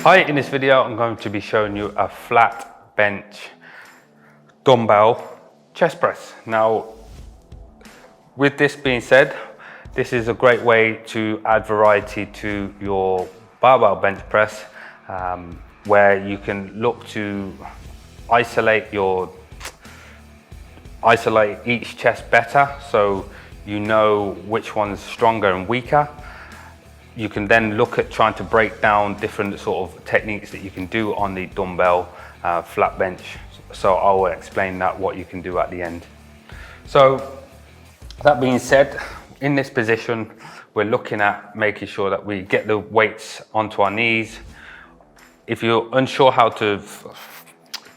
Hi, in this video I'm going to be showing you a flat bench dumbbell chest press. Now, with this being said, this is a great way to add variety to your barbell bench press, where you can look to isolate each chest better, so you know which one's stronger and weaker. You can then look at trying to break down different sort of techniques that you can do on the dumbbell flat bench. So I will explain what you can do at the end. So that being said, in this position, we're looking at making sure that we get the weights onto our knees. If you're unsure how to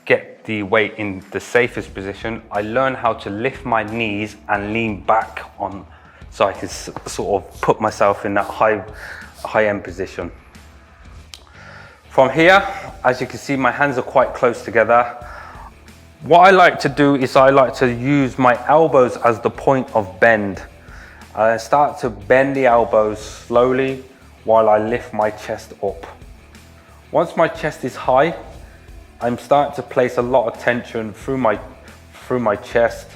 get the weight in the safest position, I learned how to lift my knees and lean back on, so I can sort of put myself in that high end position. From here, as you can see, my hands are quite close together. What I like to do is I like to use my elbows as the point of bend. I start to bend the elbows slowly while I lift my chest up. Once my chest is high, I'm starting to place a lot of tension through my chest.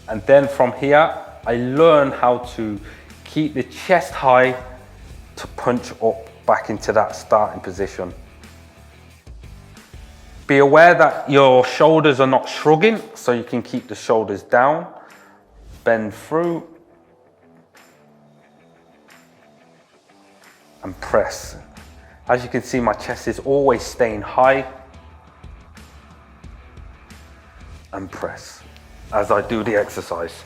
And then from here, I learn how to keep the chest high to punch up back into that starting position. Be aware that your shoulders are not shrugging, so you can keep the shoulders down, bend through, and press. As you can see, my chest is always staying high, and press as I do the exercise.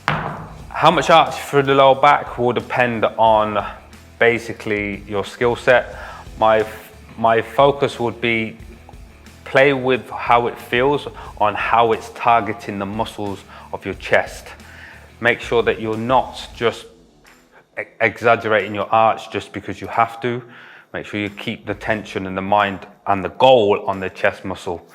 How much arch through the lower back will depend on basically your skill set. My focus would be play with how it feels on how it's targeting the muscles of your chest. Make sure that you're not just exaggerating your arch just because you have to. Make sure you keep the tension in the mind and the goal on the chest muscle.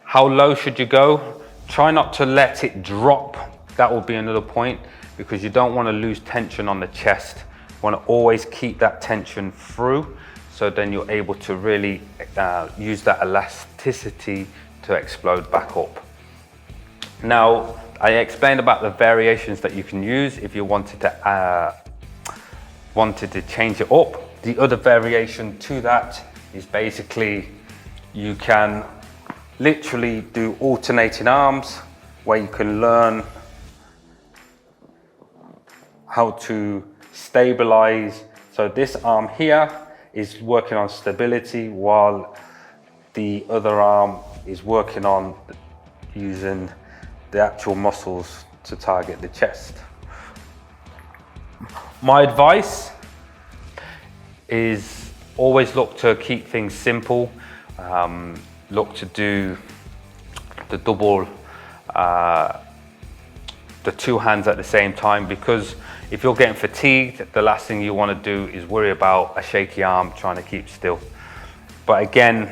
How low should you go? Try not to let it drop. That will be another point, because you don't want to lose tension on the chest. You want to always keep that tension through, so then you're able to really use that elasticity to explode back up. Now, I explained about the variations that you can use if you wanted to change it up. The other variation to that is basically you can literally do alternating arms, where you can learn how to stabilize. So this arm here is working on stability, while the other arm is working on using the actual muscles to target the chest. My advice is always look to keep things simple. Look to do the double, the two hands at the same time, because if you're getting fatigued, the last thing you want to do is worry about a shaky arm trying to keep still. But again,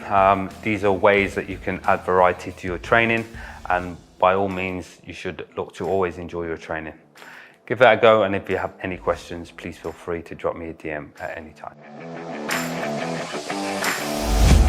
these are ways that you can add variety to your training, and by all means, you should look to always enjoy your training. Give that a go, and if you have any questions, please feel free to drop me a DM at any time.